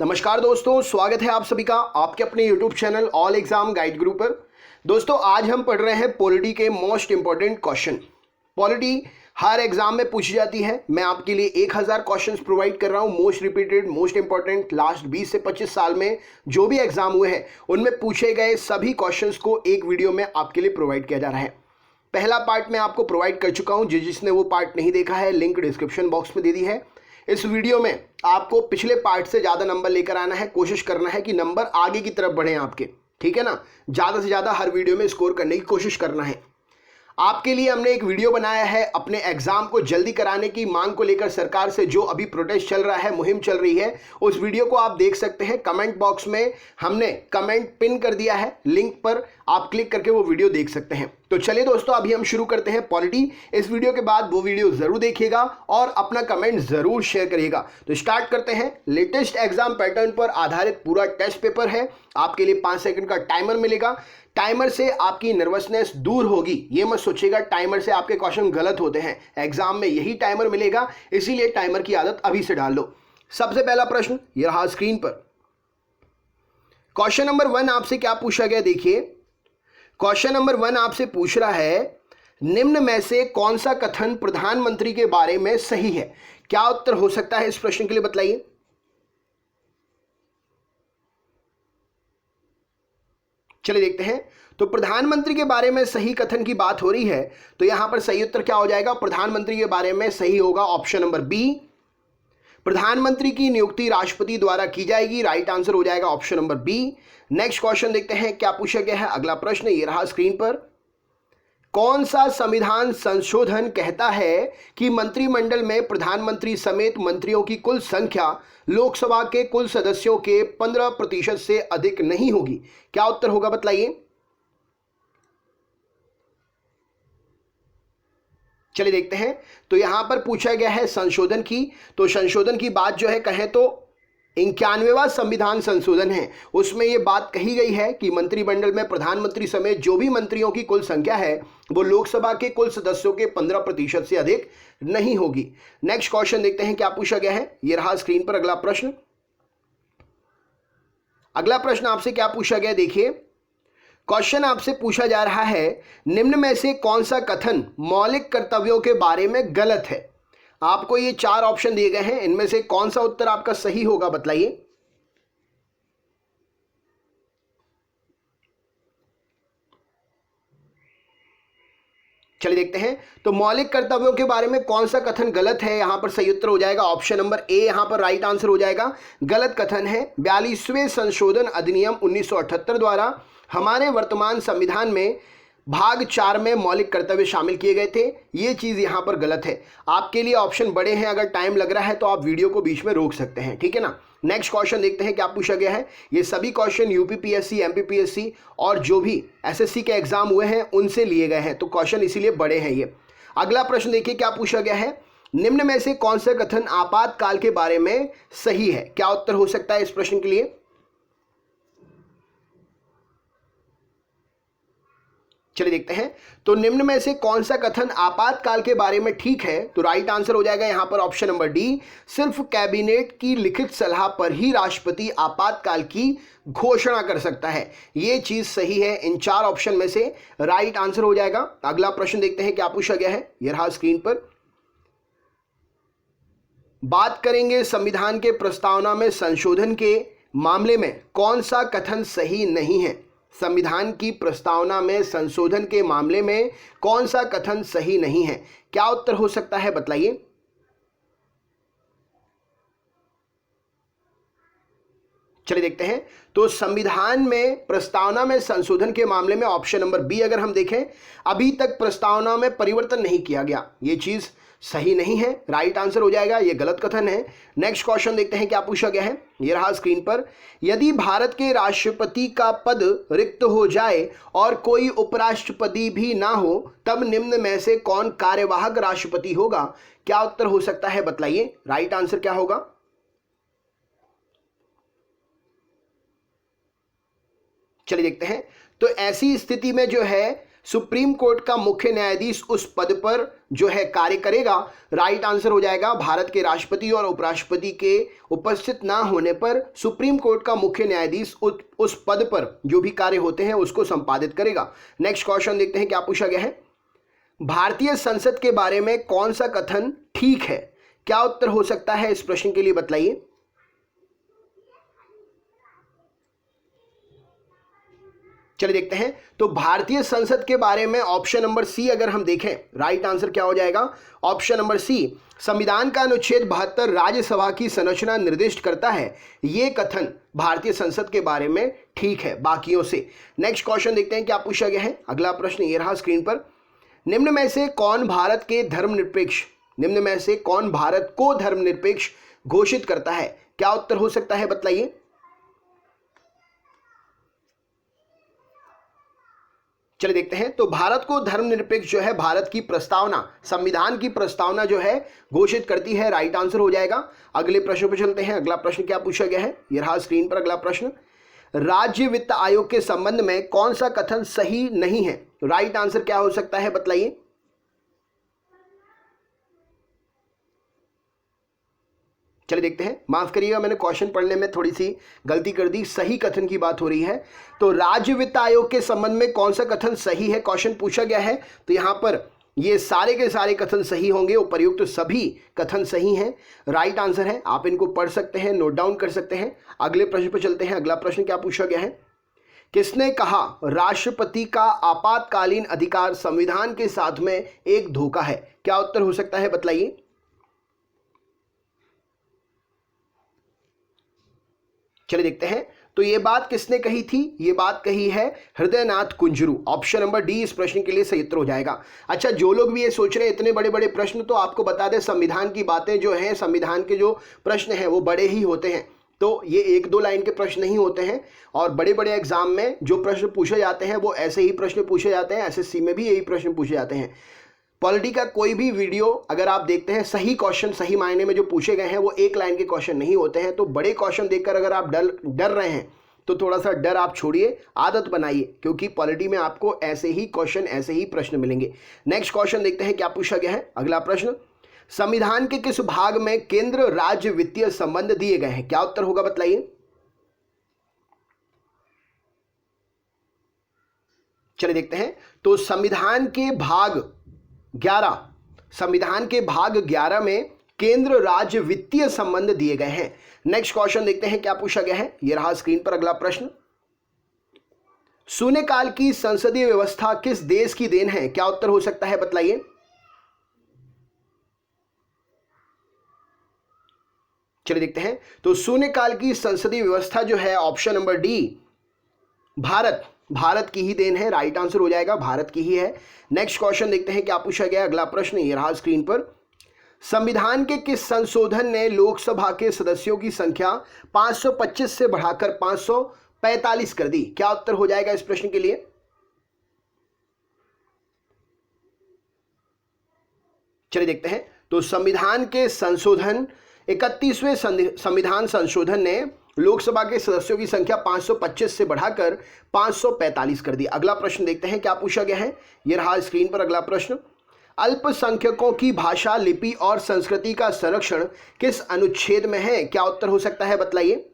नमस्कार दोस्तों, स्वागत है आप सभी का आपके अपने YouTube channel all exam guide गुरु पर। दोस्तों आज हम पढ़ रहे हैं पॉलिटी के मोस्ट इंपॉर्टेंट क्वेश्चन। पॉलिटी हर एग्जाम में पूछी जाती है। मैं आपके लिए 1000 क्वेश्चंस प्रोवाइड कर रहा हूं, most repeated most important. Last 20 से 25 साल में जो भी एग्जाम हुए हैं उनमें पूछे गए सभी क्वेश्चंस को एक वीडियो में आपके लिए प्रोवाइड किया जा रहा है। पहला पार्ट मैं आपको प्रोवाइड कर चुका हूं, जिसने वो पार्ट नहीं देखा है लिंक डिस्क्रिप्शन बॉक्स में दे दी है। इस वीडियो में आपको पिछले पार्ट से ज़्यादा नंबर लेकर आना है, कोशिश करना है कि नंबर आगे की तरफ बढ़े आपके, ठीक है ना। ज़्यादा से ज़्यादा हर वीडियो में स्कोर करने की कोशिश करना है। आपके लिए हमने एक वीडियो बनाया है अपने एग्जाम को जल्दी कराने की मांग को लेकर। सरकार से जो अभी प्रोटेस्ट चल रहा है, मुहिम चल रही है, उस वीडियो को आप देख सकते हैं। कमेंट बॉक्स में हमने कमेंट पिन कर दिया है, लिंक पर आप क्लिक करके वो वीडियो देख सकते हैं। तो चलिए दोस्तों, अभी हम शुरू करते हैं पॉलिटी। इस वीडियो के बाद वो वीडियो जरूर देखिएगा और अपना कमेंट जरूर शेयर करिएगा। तो स्टार्ट करते हैं। लेटेस्ट एग्जाम पैटर्न पर आधारित पूरा टेस्ट पेपर है। आपके लिए 5 सेकंड का टाइमर मिलेगा। टाइमर से आपकी नर्वसनेस दूर होगी। ये मत सोचिएगा टाइमर से आपके क्वेश्चन गलत होते हैं। एग्जाम में यही टाइमर मिलेगा, इसीलिए टाइमर की आदत अभी से डाल लो। सबसे पहला प्रश्न ये रहा स्क्रीन पर। क्वेश्चन नंबर 1 आपसे क्या पूछा गया, देखिए। क्वेश्चन नंबर 1 आपसे पूछ रहा है, निम्न में से कौन सा कथन प्रधानमंत्री के बारे में सही है। क्या उत्तर हो सकता है इस प्रश्न के लिए, बतलाइए। चलिए देखते हैं। तो प्रधानमंत्री के बारे में सही कथन की बात हो रही है, तो यहां पर सही उत्तर क्या हो जाएगा। प्रधानमंत्री के बारे में सही होगा ऑप्शन नंबर बी। प्रधानमंत्री की नियुक्ति राष्ट्रपति द्वारा की जाएगी। राइट आंसर हो जाएगा option number B. Next question देखते हैं क्या पूछा गया है। अगला प्रश्न ये रहा स्क्रीन पर। कौन सा संविधान संशोधन कहता है कि मंत्रिमंडल में प्रधानमंत्री समेत मंत्रियों की कुल संख्या लोकसभा के कुल सदस्यों के 15% से अधिक नहीं होगी। क्या उत्तर होगा, बतलाइए। चलिए देखते हैं। तो यहां पर पूछा गया है संशोधन की, तो संशोधन की बात जो है कहें तो 91वां संविधान संशोधन है। उसमें यह बात कही गई है कि मंत्रिमंडल में प्रधानमंत्री समेत जो भी मंत्रियों की कुल संख्या है वो लोकसभा के कुल सदस्यों के 15% से अधिक नहीं होगी। नेक्स्ट क्वेश्चन देखते हैं क्या पूछा गया है। यह रहा स्क्रीन पर अगला प्रश्न। अगला प्रश्न आपसे क्या पूछा गया, देखिए। क्वेश्चन आपसे पूछा जा रहा है, निम्न में से कौन सा कथन मौलिक कर्तव्यों के बारे में गलत है। आपको ये 4 ऑप्शन दिए गए हैं, इनमें से कौन सा उत्तर आपका सही होगा, बतलाइए। चलिए देखते हैं। तो मौलिक कर्तव्यों के बारे में कौन सा कथन गलत है, यहां पर सही उत्तर हो जाएगा ऑप्शन नंबर ए। यहां पर राइट आंसर हो जाएगा। गलत कथन है 42वें संशोधन अधिनियम 1978 द्वारा हमारे वर्तमान संविधान में भाग 4 में मौलिक कर्तव्य शामिल किए गए थे। ये चीज़ यहाँ पर गलत है। आपके लिए ऑप्शन बड़े हैं, अगर टाइम लग रहा है तो आप वीडियो को बीच में रोक सकते हैं, ठीक है ना। नेक्स्ट क्वेश्चन देखते हैं क्या पूछा गया है। ये सभी क्वेश्चन यूपीपीएससी, एमपीपीएससी और जो भी एसएससी के एग्जाम हुए हैं उनसे लिए गए हैं, तो क्वेश्चन इसीलिए बड़े हैं ये। अगला प्रश्न देखिए क्या पूछा गया है। निम्न में से कौन सा कथन आपातकाल के बारे में सही है। क्या उत्तर हो सकता है इस प्रश्न के लिए। चलिए देखते हैं। तो निम्न में से कौन सा कथन आपातकाल के बारे में ठीक है, तो राइट आंसर हो जाएगा यहां पर ऑप्शन नंबर डी। सिर्फ कैबिनेट की लिखित सलाह पर ही राष्ट्रपति आपातकाल की घोषणा कर सकता है। यह चीज सही है। इन 4 ऑप्शन में से राइट आंसर हो जाएगा। अगला प्रश्न देखते हैं क्या पूछा गया है। यह रहा स्क्रीन पर। बात करेंगे संविधान के प्रस्तावना में संशोधन के मामले में कौन सा कथन सही नहीं है। संविधान की प्रस्तावना में संशोधन के मामले में कौन सा कथन सही नहीं है। क्या उत्तर हो सकता है, बतलाइए। चलिए देखते हैं। तो संविधान में प्रस्तावना में संशोधन के मामले में ऑप्शन नंबर बी अगर हम देखें, अभी तक प्रस्तावना में परिवर्तन नहीं किया गया, ये चीज सही नहीं है। राइट आंसर हो जाएगा, ये गलत कथन है। नेक्स्ट क्वेश्चन देखते हैं क्या पूछा गया है। ये रहा स्क्रीन पर। यदि भारत के राष्ट्रपति का पद रिक्त हो जाए और कोई उपराष्ट्रपति भी ना हो, तब निम्न में से कौन कार्यवाहक राष्ट्रपति होगा। क्या उत्तर हो सकता है, बतलाइए। राइट आंसर क्या होगा। चलिए देखते हैं। तो ऐसी स्थिति में जो है सुप्रीम कोर्ट का मुख्य न्यायाधीश उस पद पर जो है कार्य करेगा? राइट आंसर हो जाएगा भारत के राष्ट्रपति और उपराष्ट्रपति के उपस्थित ना होने पर सुप्रीम कोर्ट का मुख्य न्यायाधीश उस पद पर जो भी कार्य होते हैं उसको संपादित करेगा। नेक्स्ट क्वेश्चन देखते हैं क्या पूछा गया है। भारतीय संसद के बारे में कौन सा कथन ठीक है? क्या उत्तर हो सकता है इस प्रश्न के लिए बताइए। चलिए देखते हैं। तो भारतीय संसद के बारे में ऑप्शन नंबर सी अगर हम देखें, राइट आंसर क्या हो जाएगा? ऑप्शन नंबर सी, संविधान का अनुच्छेद 72 राज्यसभा की संरचना निर्दिष्ट करता है। यह कथन भारतीय संसद के बारे में ठीक है बाकियों से। नेक्स्ट क्वेश्चन देखते हैं क्या पूछा गया है। अगला प्रश्न ये रहा स्क्रीन पर। निम्न में से कौन भारत को धर्मनिरपेक्ष घोषित करता है? क्या उत्तर हो सकता है बताइए। चलिए देखते हैं। तो भारत को धर्मनिरपेक्ष जो है भारत की प्रस्तावना, संविधान की प्रस्तावना जो है घोषित करती है। राइट आंसर हो जाएगा। अगले प्रश्न पर चलते हैं। अगला प्रश्न क्या पूछा गया है, ये रहा स्क्रीन पर अगला प्रश्न। राज्य वित्त आयोग के संबंध में कौन सा कथन सही नहीं है? राइट आंसर क्या हो सकता है बताइए। चलिए देखते हैं। माफ करिएगा, मैंने क्वेश्चन पढ़ने में थोड़ी सी गलती कर दी। सही कथन की बात हो रही है। तो राज्य वित्त आयोग के संबंध में कौन सा कथन सही है क्वेश्चन पूछा गया है। तो यहां पर ये सारे के सारे कथन सही होंगे। उपर्युक्त तो सभी कथन सही हैं। राइट आंसर है। आप इनको पढ़ सकते हैं, नोट डाउन कर सकते हैं। अगले प्रश्न पर चलते हैं। अगला प्रश्न क्या पूछा गया है। किसने कहा राष्ट्रपति का आपातकालीन अधिकार संविधान के साथ में एक धोखा है? क्या उत्तर हो सकता है बताइए। चलिए देखते हैं। तो ये बात किसने कही थी? ये बात कही है Hridaynath Kunzru. Option number D इस प्रश्न के लिए सही उत्तर हो जाएगा। अच्छा, जो लोग भी ये सोच रहे हैं इतने बड़े बड़े प्रश्न, तो आपको बता दें संविधान की बातें जो हैं, संविधान के जो प्रश्न हैं वो बड़े ही होते हैं। तो ये 1-2 लाइन के प्रश्न नहीं होते हैं। और बड़े बड़े एग्जाम में जो प्रश्न पूछे जाते हैं वो ऐसे ही प्रश्न पूछे जाते हैं। एसएससी में भी यही प्रश्न पूछे जाते हैं। पॉलिटी का कोई भी वीडियो अगर आप देखते हैं, सही क्वेश्चन सही मायने में जो पूछे गए हैं वो 1 लाइन के क्वेश्चन नहीं होते हैं। तो बड़े क्वेश्चन देखकर अगर आप डर रहे हैं तो थोड़ा सा डर आप छोड़िए, आदत बनाइए, क्योंकि पॉलिटी में आपको ऐसे ही क्वेश्चन, ऐसे ही प्रश्न मिलेंगे। नेक्स्ट क्वेश्चन देखते हैं क्या पूछा गया है। अगला प्रश्न, संविधान के किस भाग में केंद्र राज्य वित्तीय संबंध दिए गए हैं? क्या उत्तर होगा बताइए। चलिए देखते हैं। तो संविधान के भाग 11 में केंद्र राज्य वित्तीय संबंध दिए गए हैं। नेक्स्ट क्वेश्चन देखते हैं क्या पूछा गया है। यह रहा स्क्रीन पर अगला प्रश्न। शून्यकाल की संसदीय व्यवस्था किस देश की देन है? क्या उत्तर हो सकता है बताइए। चलिए देखते हैं। तो शून्यकाल की संसदीय व्यवस्था जो है ऑप्शन नंबर डी भारत की ही देन है। राइट आंसर हो जाएगा, भारत की ही है। नेक्स्ट क्वेश्चन देखते हैं क्या पूछा गया। अगला प्रश्न ये रहा स्क्रीन पर। संविधान के किस संशोधन ने लोकसभा के सदस्यों की संख्या 525 से बढ़ाकर 545 कर दी? क्या उत्तर हो जाएगा इस प्रश्न के लिए। चलिए देखते हैं। तो संविधान के संशोधन 31वें संविधान संशोधन ने लोकसभा के सदस्यों की संख्या 525 से बढ़ाकर 545 कर दी। अगला प्रश्न देखते हैं क्या पूछा गया है। यह रहा स्क्रीन पर अगला प्रश्न। अल्पसंख्यकों की भाषा, लिपि और संस्कृति का संरक्षण किस अनुच्छेद में है? क्या उत्तर हो सकता है बताइए।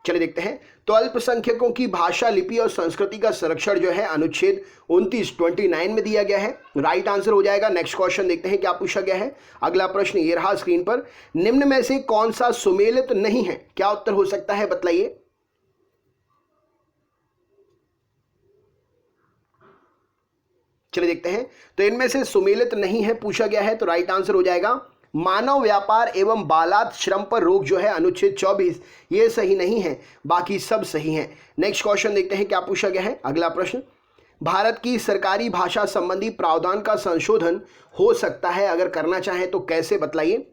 चलिए देखते हैं। तो अल्पसंख्यकों की भाषा, लिपि और संस्कृति का संरक्षण जो है अनुच्छेद 29 में दिया गया है। राइट आंसर हो जाएगा। नेक्स्ट क्वेश्चन देखते हैं क्या पूछा गया है। अगला प्रश्न ये रहा स्क्रीन पर। निम्न में से कौन सा सुमेलित नहीं है? क्या उत्तर हो सकता है बताइए। चलिए देखते हैं। तो इनमें से सुमेलित नहीं है पूछा गया है। तो राइट आंसर हो जाएगा मानव व्यापार एवं बालात श्रम पर रोक जो है अनुच्छेद 24, ये सही नहीं है, बाकी सब सही हैं। नेक्स्ट क्वेश्चन देखते हैं क्या पूछा गया है। अगला प्रश्न, भारत की सरकारी भाषा संबंधी प्रावधान का संशोधन हो सकता है, अगर करना चाहें तो कैसे बतलाइए।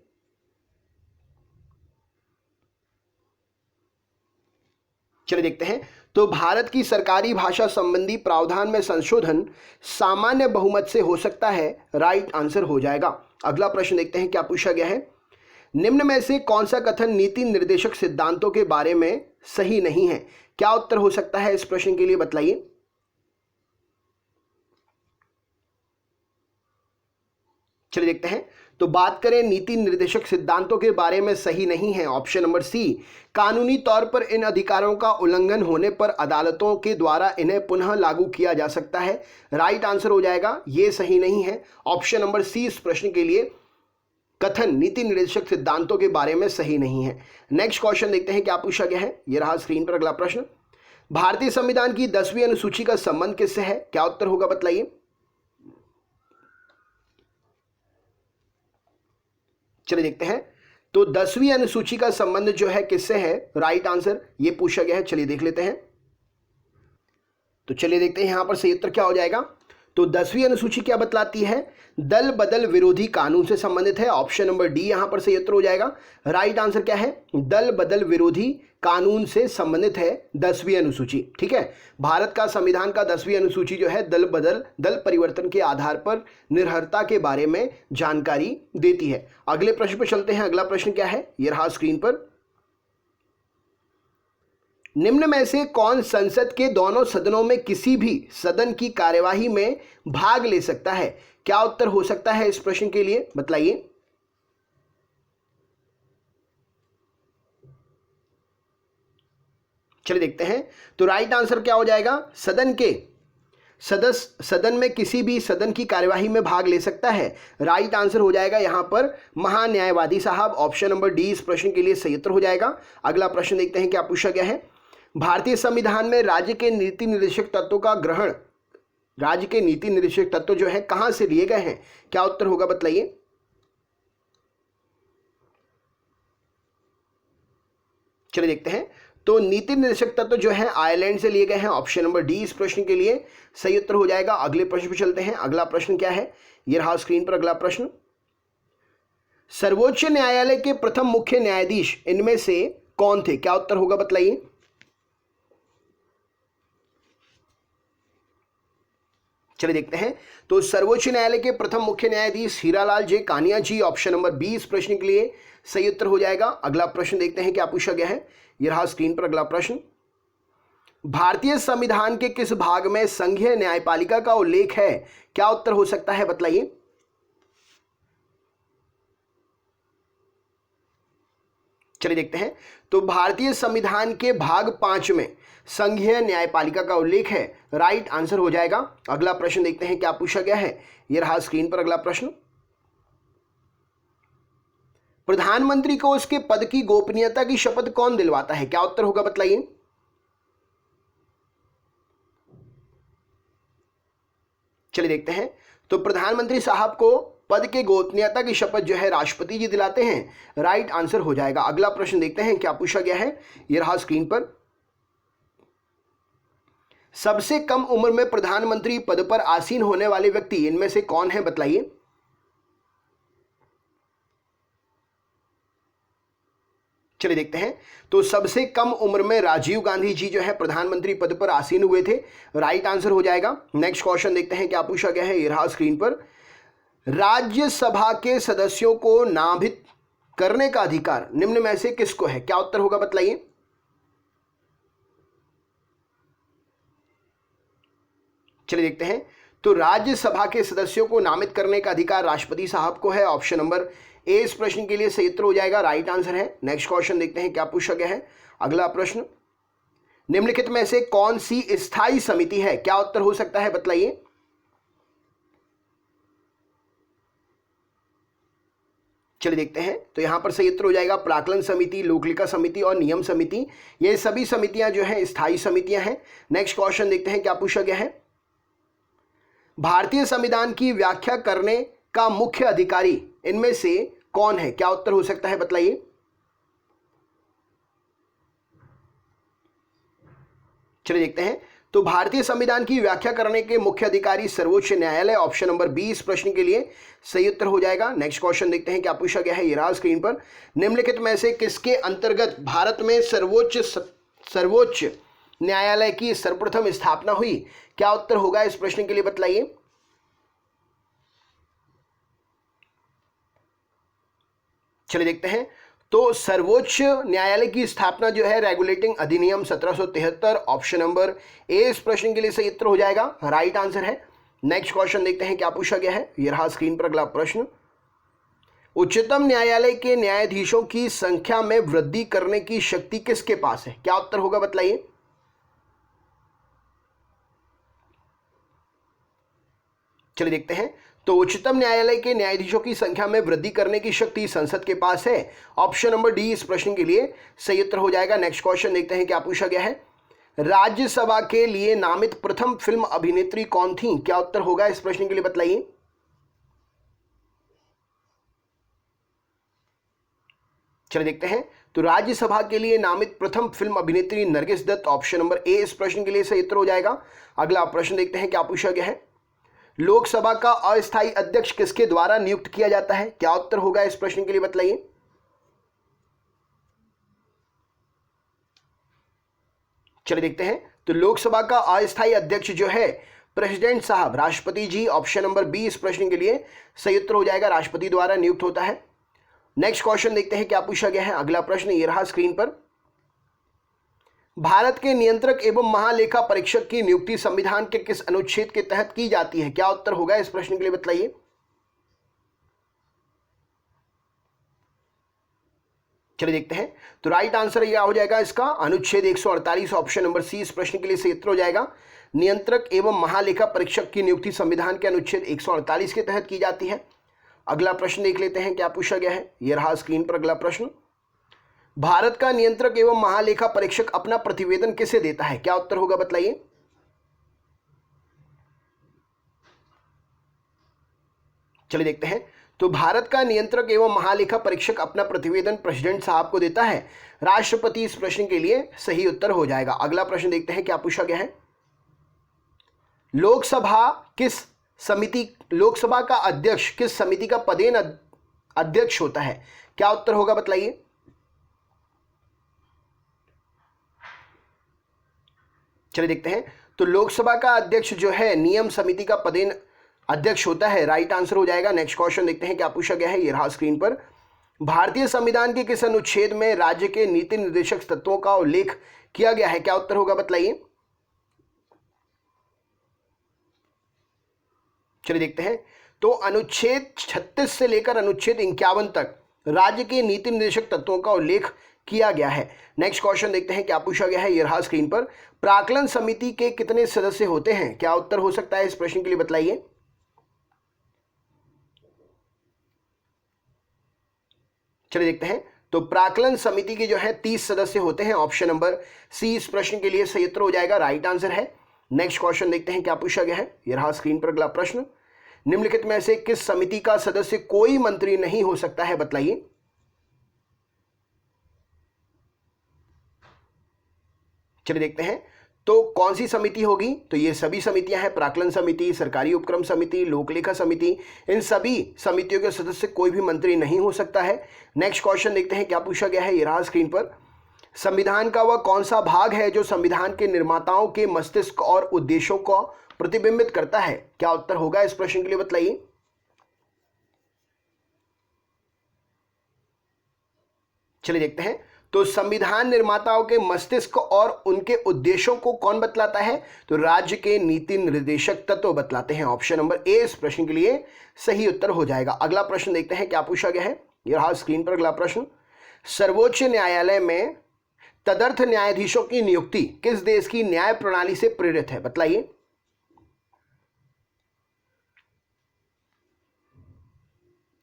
चलिए देखते हैं। तो भारत की सरकारी भाषा संबंधी प्रावधान में संशोधन सामान्य बहुमत से हो सकता है। राइट आंसर हो जाएगा। अगला प्रश्न देखते हैं क्या पूछा गया है। निम्न में से कौन सा कथन नीति निर्देशक सिद्धांतों के बारे में सही नहीं है? क्या उत्तर हो सकता है इस प्रश्न के लिए बतलाइए। चलिए देखते हैं। तो बात करें नीति निर्देशक सिद्धांतों के बारे में सही नहीं है, ऑप्शन नंबर सी, कानूनी तौर पर इन अधिकारों का उल्लंघन होने पर अदालतों के द्वारा इन्हें पुनः लागू किया जा सकता है। राइट आंसर हो जाएगा ये सही नहीं है, ऑप्शन नंबर सी इस प्रश्न के लिए कथन नीति निर्देशक सिद्धांतों के बारे में सही नहीं है। नेक्स्ट क्वेश्चन देखते हैं क्या पूछा गया है। ये रहा स्क्रीन पर अगला प्रश्न। भारतीय संविधान की 10वीं अनुसूची का संबंध किससे है, क्या उत्तर होगा बतलाइए। चलिए देखते हैं। तो 10वीं अनुसूची का संबंध जो है किससे है, राइट आंसर ये पूछा गया है। चलिए देख लेते हैं। तो चलिए देखते हैं यहां पर सही उत्तर क्या हो जाएगा। तो 10वीं अनुसूची क्या बतलाती है, दल बदल विरोधी कानून से संबंधित है, ऑप्शन नंबर डी यहां पर सही उत्तर हो जाएगा। राइट आंसर क्या है, दल बदल विरोधी कानून से संबंधित है 10वीं अनुसूची। ठीक है, भारत का संविधान का 10वीं अनुसूची जो है दल परिवर्तन के आधार पर निर्भरता के बारे में जानकारी देती है। अगले प्रश्न पर चलते हैं। अगला प्रश्न क्या है, यह रहा स्क्रीन पर। निम्न में से कौन संसद के दोनों सदनों में किसी भी सदन की कार्यवाही में भाग ले सकता है, क्या उत्तर हो सकता है इस प्रश्न के लिए बतलाइए। चलिए देखते हैं। तो राइट आंसर क्या हो जाएगा, सदन के सदस्य सदन में किसी भी सदन की कार्यवाही में भाग ले सकता है। राइट आंसर हो जाएगा यहां पर महान्यायवादी साहब, ऑप्शन नंबर डी इस प्रश्न के लिए सही उत्तर हो जाएगा। अगला प्रश्न देखते हैं क्या पूछा गया है। भारतीय संविधान में राज्य के नीति निर्देशक तत्वों का ग्रहण, राज्य के नीति निर्देशक तत्व जो है कहां से लिए गए हैं, क्या उत्तर होगा बतलाइए। चलिए देखते हैं। तो नीति निर्देशक तत्व जो है आयरलैंड से लिए गए हैं, ऑप्शन नंबर डी इस प्रश्न के लिए सही उत्तर हो जाएगा। अगले प्रश्न पर चलते हैं। अगला प्रश्न क्या है, यह रहा स्क्रीन पर अगला प्रश्न। सर्वोच्च न्यायालय के प्रथम मुख्य न्यायाधीश इनमें से कौन थे, क्या उत्तर होगा बतलाइए। चलिए देखते हैं। तो सर्वोच्च न्यायालय के प्रथम मुख्य न्यायाधीश हीरालाल जे कानिया जी, ऑप्शन नंबर बी इस प्रश्न के लिए सही उत्तर हो जाएगा। अगला प्रश्न देखते हैं क्या पूछा गया है। यह रहा स्क्रीन पर अगला प्रश्न। भारतीय संविधान के किस भाग में संघीय न्यायपालिका का उल्लेख है, क्या उत्तर हो सकता है बतलाइए। चलिए देखते हैं। तो भारतीय संविधान के भाग 5 में संघीय न्यायपालिका का उल्लेख है, राइट आंसर हो जाएगा। अगला प्रश्न देखते हैं क्या पूछा गया है। यह रहा स्क्रीन पर अगला प्रश्न। प्रधानमंत्री को उसके पद की गोपनीयता की शपथ कौन दिलवाता है, क्या उत्तर होगा बतलाइए। चलिए देखते हैं। तो प्रधानमंत्री साहब को पद के गोपनीयता की शपथ जो है राष्ट्रपति जी दिलाते हैं, राइट आंसर हो जाएगा। अगला प्रश्न देखते हैं क्या पूछा गया है। यह रहा स्क्रीन पर। सबसे कम उम्र में प्रधानमंत्री पद पर आसीन होने वाले व्यक्ति इनमें से कौन है बतलाइए। चलिए देखते हैं। तो सबसे कम उम्र में राजीव गांधी जी जो है प्रधानमंत्री पद पर आसीन हुए थे, राइट आंसर हो जाएगा। नेक्स्ट क्वेश्चन देखते हैं क्या पूछा गया है। यह रहा स्क्रीन पर। राज्यसभा के सदस्यों को नामित करने का अधिकार निम्न में से किसको है, क्या उत्तर होगा बतलाइए। चलिए देखते हैं। तो राज्यसभा के सदस्यों को नामित करने का अधिकार राष्ट्रपति साहब को है, ऑप्शन नंबर ए इस प्रश्न के लिए सही उत्तर हो जाएगा, राइट आंसर है। नेक्स्ट क्वेश्चन देखते हैं क्या पूछा गया है। अगला प्रश्न। निम्नलिखित में से कौन सी स्थायी समिति है, क्या उत्तर हो सकता है बतलाइए। चलिए देखते हैं। तो यहां पर सही उत्तर हो जाएगा प्राक्कलन समिति, लोकलिका समिति और नियम समिति। ये सभी समितियां जो है स्थायी समितियां हैं। नेक्स्ट क्वेश्चन देखते हैं क्या पूछा गया है। भारतीय संविधान की व्याख्या करने का मुख्य अधिकारी इनमें से कौन है, क्या उत्तर हो सकता है बतलाइए। चलिए देखते हैं। तो भारतीय संविधान की व्याख्या करने के मुख्य अधिकारी सर्वोच्च न्यायालय, ऑप्शन नंबर बी इस प्रश्न के लिए सही उत्तर हो जाएगा। नेक्स्ट क्वेश्चन देखते हैं क्या पूछा गया है। ये रहा स्क्रीन पर। निम्नलिखित में से किसके अंतर्गत भारत में सर्वोच्च न्यायालय की सर्वप्रथम स्थापना हुई, क्या उत्तर होगा इस प्रश्न के लिए बतलाइए। चलिए देखते हैं। तो सर्वोच्च न्यायालय की स्थापना जो है रेगुलेटिंग अधिनियम 1773, ऑप्शन नंबर ए इस प्रश्न के लिए सही उत्तर हो जाएगा, राइट आंसर है। नेक्स्ट क्वेश्चन देखते हैं क्या पूछा गया है। यह रहा स्क्रीन पर अगला प्रश्न। उच्चतम न्यायालय के न्यायाधीशों की संख्या में वृद्धि करने की शक्ति किसके पास है? क्या उत्तर होगा बतलाइए। चलिए देखते हैं। तो उच्चतम न्यायालय के न्यायाधीशों की संख्या में वृद्धि करने की शक्ति संसद के पास है। ऑप्शन नंबर डी इस प्रश्न के लिए सही उत्तर हो जाएगा। नेक्स्ट क्वेश्चन देखते हैं क्या पूछा गया है। राज्यसभा के लिए नामित प्रथम फिल्म अभिनेत्री कौन थी? क्या उत्तर होगा इस प्रश्न के लिए बतलाइए। चलिए देखते हैं। तो राज्यसभा के लिए नामित प्रथम फिल्म अभिनेत्री Nargis Dutt, option number A इस प्रश्न के लिए सही उत्तर हो जाएगा। अगला प्रश्न देखते हैं क्या पूछा गया है। लोकसभा का अस्थायी अध्यक्ष किसके द्वारा नियुक्त किया जाता है? क्या उत्तर होगा इस प्रश्न के लिए बतलाइए। चलिए देखते हैं। तो लोकसभा का अस्थायी अध्यक्ष जो है प्रेसिडेंट साहब, राष्ट्रपति जी, ऑप्शन नंबर बी इस प्रश्न के लिए सही उत्तर हो जाएगा। राष्ट्रपति द्वारा नियुक्त होता है। नेक्स्ट क्वेश्चन देखते हैं क्या पूछा गया है। अगला प्रश्न ये रहा स्क्रीन पर। भारत के नियंत्रक एवं महालेखा परीक्षक की नियुक्ति संविधान के किस अनुच्छेद के तहत की जाती है? क्या उत्तर होगा इस प्रश्न के लिए बतलाइए। चलिए देखते हैं। तो राइट आंसर यह हो जाएगा इसका अनुच्छेद 148, ऑप्शन नंबर सी इस प्रश्न के लिए सही उत्तर हो जाएगा। नियंत्रक एवं महालेखा परीक्षक की नियुक्ति संविधान के अनुच्छेद 148 के तहत की जाती है। अगला प्रश्न देख लेते हैं क्या पूछा गया है। यह रहा स्क्रीन पर अगला प्रश्न। भारत का नियंत्रक एवं महालेखा परीक्षक अपना प्रतिवेदन किसे देता है? क्या उत्तर होगा बतलाइए। चलिए देखते हैं। तो भारत का नियंत्रक एवं महालेखा परीक्षक अपना प्रतिवेदन प्रेसिडेंट साहब को देता है। राष्ट्रपति इस प्रश्न के लिए सही उत्तर हो जाएगा। अगला प्रश्न देखते हैं क्या पूछा गया है। लोकसभा का अध्यक्ष किस समिति का पदेन अध्यक्ष होता है? क्या उत्तर होगा बतलाइए। चलिए देखते हैं। तो लोकसभा का अध्यक्ष जो है नियम समिति का पदेन अध्यक्ष होता है। राइट आंसर हो जाएगा। नेक्स्ट क्वेश्चन देखते हैं क्या पूछा गया है। ये रहा स्क्रीन पर। भारतीय संविधान के किस अनुच्छेद में राज्य के नीति निर्देशक तत्वों का उल्लेख किया गया है? क्या उत्तर होगा बतलाइए। चलिए देखते हैं। तो अनुच्छेद 36 से लेकर अनुच्छेद 51 तक राज्य के नीति निर्देशक तत्वों का उल्लेख किया गया है। नेक्स्ट क्वेश्चन देखते हैं क्या पूछा गया है। ये रहा स्क्रीन पर। प्राक्कलन समिति के कितने सदस्य होते हैं? क्या उत्तर हो सकता है इस प्रश्न के लिए बतलाइए। चलिए देखते हैं। तो प्राक्कलन समिति के जो है 30 सदस्य होते हैं। ऑप्शन नंबर सी इस प्रश्न के लिए सही उत्तर हो जाएगा। राइट आंसर है। नेक्स्ट क्वेश्चन देखते हैं क्या पूछा गया है। यह रहा स्क्रीन पर अगला प्रश्न। निम्नलिखित में से किस समिति का सदस्य कोई मंत्री नहीं हो सकता है? बतलाइए। चलिए देखते हैं। तो कौन सी समिति होगी? तो ये सभी समितियां हैं, प्राक्कलन समिति, सरकारी उपक्रम समिति, लोकलेखा समिति। इन सभी समितियों के सदस्य कोई भी मंत्री नहीं हो सकता है। नेक्स्ट क्वेश्चन देखते हैं क्या पूछा गया है। ये रहा स्क्रीन पर। संविधान का वह कौन सा भाग है जो संविधान के निर्माताओं के मस्तिष्क और उद्देश्यों को प्रतिबिंबित करता है? क्या उत्तर होगा इस प्रश्न के लिए बतलाइए। चलिए देखते हैं। तो संविधान निर्माताओं के मस्तिष्क और उनके उद्देश्यों को कौन बतलाता है? तो राज्य के नीति निर्देशक तत्व बतलाते हैं। ऑप्शन नंबर ए इस प्रश्न के लिए सही उत्तर हो जाएगा। अगला प्रश्न देखते हैं क्या पूछा गया है। यह रहा स्क्रीन पर अगला प्रश्न। सर्वोच्च न्यायालय में तदर्थ न्यायाधीशों की नियुक्ति किस देश की न्याय प्रणाली से प्रेरित है? बतलाइए।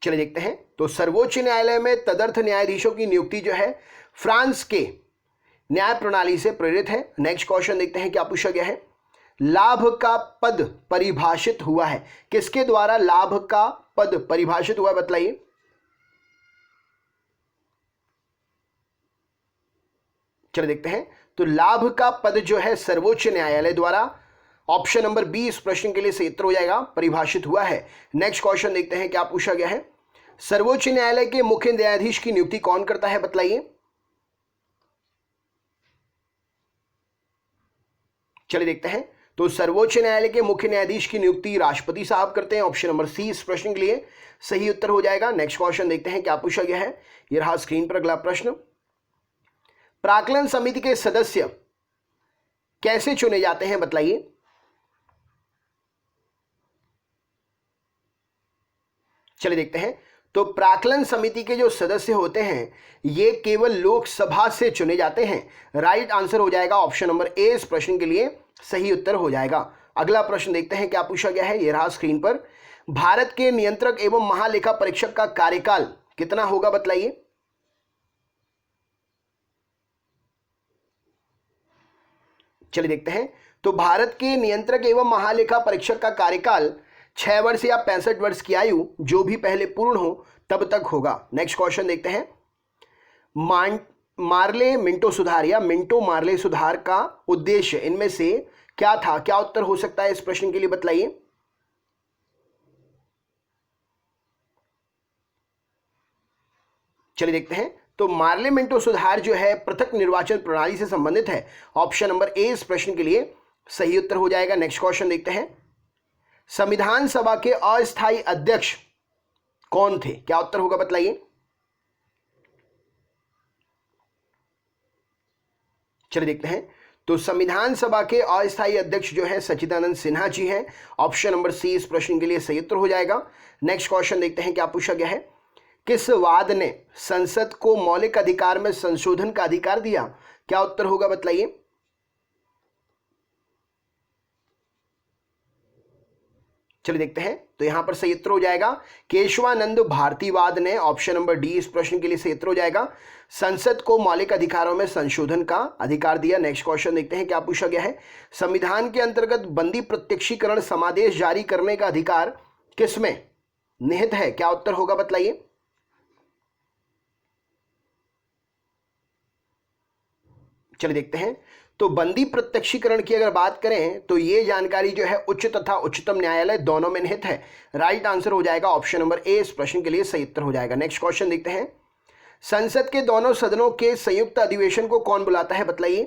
चलिए देखते हैं। तो सर्वोच्च न्यायालय में तदर्थ न्यायाधीशों की नियुक्ति जो है फ्रांस के न्याय प्रणाली से प्रेरित है। नेक्स्ट क्वेश्चन देखते हैं क्या पूछा गया है। लाभ का पद परिभाषित हुआ है। किसके द्वारा लाभ का पद परिभाषित हुआ है? बतलाइए। चलिए देखते हैं। तो लाभ का पद जो है सर्वोच्च न्यायालय द्वारा, ऑप्शन नंबर बी इस प्रश्न के लिए सही उत्तर हो जाएगा, परिभाषित हुआ है। नेक्स्ट क्वेश्चन देखते हैं क्या पूछा गया है। सर्वोच्च न्यायालय के मुख्य न्यायाधीश की नियुक्ति कौन करता है? बतलाइए। चलिए देखते हैं। तो सर्वोच्च न्यायालय के मुख्य न्यायाधीश की नियुक्ति राष्ट्रपति साहब करते हैं। ऑप्शन नंबर सी इस प्रश्न के लिए सही उत्तर हो जाएगा। नेक्स्ट क्वेश्चन देखते हैं क्या पूछा गया है। यह रहा स्क्रीन पर अगला प्रश्न। प्राक्कलन समिति के सदस्य कैसे चुने जाते हैं? बतलाइए। चलिए देखते हैं। तो प्राक्कलन समिति के जो सदस्य होते हैं ये केवल लोकसभा से चुने जाते हैं। राइट आंसर हो जाएगा ऑप्शन नंबर ए इस प्रश्न के लिए सही उत्तर हो जाएगा। अगला प्रश्न देखते हैं क्या पूछा गया है, ये रहा स्क्रीन पर। भारत के नियंत्रक एवं महालेखा परीक्षक का कार्यकाल कितना होगा बताइए। चलिए देखते हैं। तो भारत के नियंत्रक एवं महालेखा परीक्षक का कार्यकाल 6 वर्ष या 65 वर्ष की आयु जो भी पहले पूर्ण हो तब तक होगा। नेक्स्ट क्वेश्चन देखते हैं। मार्ले मिंटो सुधार या मिंटो मार्ले सुधार का उद्देश्य इनमें से क्या था, क्या उत्तर हो सकता है इस प्रश्न के लिए बताइए। चलिए देखते हैं। तो मार्ले मिंटो सुधार जो है पृथक निर्वाचन प्रणाली से संबंधित है। ऑप्शन नंबर ए इस प्रश्न के लिए सही उत्तर हो जाएगा। नेक्स्ट क्वेश्चन देखते हैं। संविधान सभा के अस्थायी अध्यक्ष कौन थे, क्या उत्तर होगा बताइए। चलिए देखते हैं। तो संविधान सभा के अस्थायी अध्यक्ष जो है सच्चिदानंद सिन्हा जी हैं। ऑप्शन नंबर सी इस प्रश्न के लिए सही उत्तर हो जाएगा। नेक्स्ट क्वेश्चन देखते हैं क्या पूछा गया है। किस वाद ने संसद को मौलिक अधिकार में संशोधन का अधिकार दिया, क्या उत्तर होगा बताइए। चलिए देखते हैं। तो यहां पर सही उत्तर हो जाएगा केशवानंद भारतीवाद ने। ऑप्शन नंबर डी इस प्रश्न के लिए सही उत्तर हो जाएगा। संसद को मौलिक अधिकारों में संशोधन का अधिकार दिया। नेक्स्ट क्वेश्चन देखते हैं क्या पूछा गया है। संविधान के अंतर्गत बंदी प्रत्यक्षीकरण समादेश जारी करने का अधिकार किसमें निहित है, क्या उत्तर होगा बताइए। चलिए देखते हैं। तो बंदी प्रत्यक्षीकरण की अगर बात करें तो ये जानकारी जो है उच्च तथा उच्चतम न्यायालय दोनों में निहित है। राइट आंसर हो जाएगा ऑप्शन नंबर ए इस प्रश्न के लिए सही उत्तर हो जाएगा। नेक्स्ट क्वेश्चन देखते हैं। संसद के दोनों सदनों के संयुक्त अधिवेशन को कौन बुलाता है बताइए।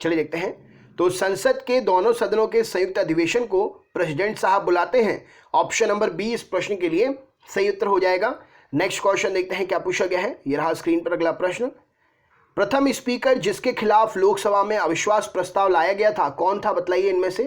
चलिए देखते हैं। तो संसद के दोनों सदनों के संयुक्त अधिवेशन को प्रेसिडेंट साहब बुलाते हैं। ऑप्शन नंबर बी इस प्रश्न के लिए सही उत्तर हो जाएगा। नेक्स्ट क्वेश्चन देखते हैं क्या पूछा गया है। यह रहा स्क्रीन पर अगला प्रश्न। प्रथम स्पीकर जिसके खिलाफ लोकसभा में अविश्वास प्रस्ताव लाया गया था कौन था बताइए इनमें से।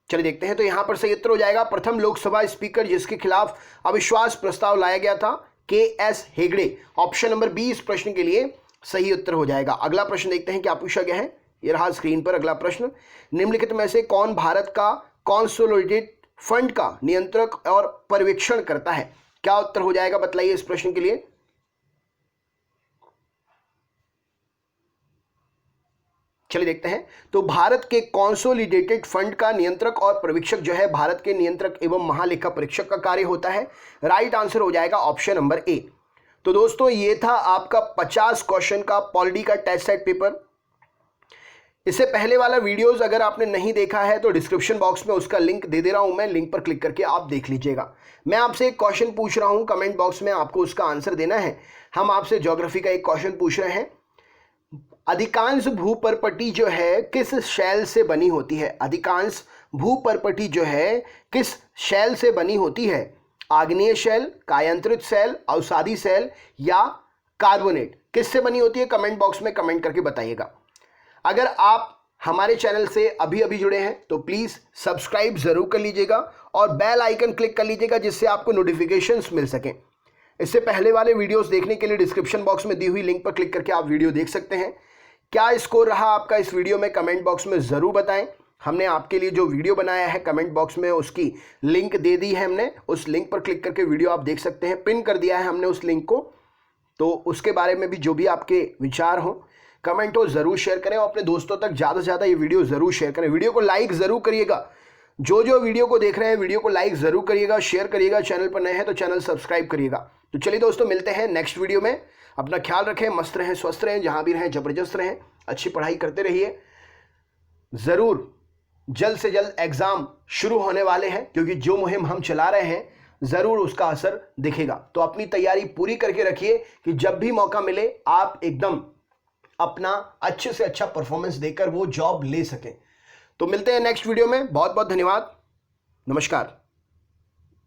चलिए देखते हैं। तो यहां पर सही उत्तर हो जाएगा प्रथम लोकसभा स्पीकर जिसके खिलाफ अविश्वास प्रस्ताव लाया गया था KS. Hegde. Option number B इस प्रश्न के लिए सही उत्तर हो जाएगा। अगला प्रश्न देखते हैं क्या पूछा गया है। यह रहा स्क्रीन पर अगला प्रश्न। निम्नलिखित में से कौन भारत का कॉन्सोलिडेटेड फंड का नियंत्रक और पर्यवेक्षण करता है, क्या उत्तर हो जाएगा बताइए इस प्रश्न के लिए। चलिए देखते हैं। तो भारत के कॉन्सोलिडेटेड फंड का नियंत्रक और पर्यवेक्षक जो है भारत के नियंत्रक एवं महालेखा परीक्षक का कार्य होता है। राइट आंसर हो जाएगा ऑप्शन नंबर ए। तो दोस्तों ये था आपका 50 क्वेश्चन का पॉलिटी का टेस्ट सेट पेपर। इससे पहले वाला वीडियोस अगर आपने नहीं देखा है तो डिस्क्रिप्शन बॉक्स में उसका लिंक दे दे रहा हूं मैं, लिंक पर क्लिक करके आप देख लीजिएगा। मैं आपसे एक क्वेश्चन पूछ रहा हूं, कमेंट बॉक्स में आपको उसका आंसर देना है। हम आपसे ज्योग्राफी का एक क्वेश्चन पूछ रहे हैं। अधिकांश भूपर्पटी जो है किस शैल से बनी होती है। अधिकांश भूपर्पटी जो है किस शैल से बनी होती है। आग्नेय शैल, कायांतरित शैल, अवसादी शैल या कार्बोनेट, किससे बनी होती है कमेंट बॉक्स में कमेंट करके बताइएगा। अगर आप हमारे चैनल से अभी अभी जुड़े हैं तो प्लीज़ सब्सक्राइब ज़रूर कर लीजिएगा और बेल आइकन क्लिक कर लीजिएगा जिससे आपको नोटिफिकेशंस मिल सकें। इससे पहले वाले वीडियोस देखने के लिए डिस्क्रिप्शन बॉक्स में दी हुई लिंक पर क्लिक करके आप वीडियो देख सकते हैं। क्या स्कोर रहा आपका इस वीडियो में कमेंट बॉक्स में ज़रूर बताएं। हमने आपके लिए जो वीडियो बनाया है कमेंट बॉक्स में उसकी लिंक दे दी है हमने, उस लिंक पर क्लिक करके वीडियो आप देख सकते हैं। पिन कर दिया है हमने उस लिंक को, तो उसके बारे में भी जो भी आपके विचार हों कमेंट हो ज़रूर शेयर करें और अपने दोस्तों तक ज़्यादा से ज़्यादा ये वीडियो ज़रूर शेयर करें। वीडियो को लाइक ज़रूर करिएगा। जो वीडियो को देख रहे हैं वीडियो को लाइक ज़रूर करिएगा, शेयर करिएगा। चैनल पर नए हैं तो चैनल सब्सक्राइब करिएगा। तो चलिए दोस्तों मिलते हैं नेक्स्ट वीडियो में। अपना ख्याल रखें, मस्त रहें, स्वस्थ रहें, जहाँ भी रहें ज़बरदस्त रहें, अच्छी पढ़ाई करते रहिए। ज़रूर जल्द से जल्द एग्ज़ाम शुरू होने वाले हैं क्योंकि जो मुहिम हम चला रहे हैं ज़रूर उसका असर दिखेगा। तो अपनी तैयारी पूरी करके रखिए कि जब भी मौका मिले आप एकदम अपना अच्छे से अच्छा परफॉर्मेंस देकर वो जॉब ले सकें। तो मिलते हैं नेक्स्ट वीडियो में। बहुत बहुत धन्यवाद। नमस्कार।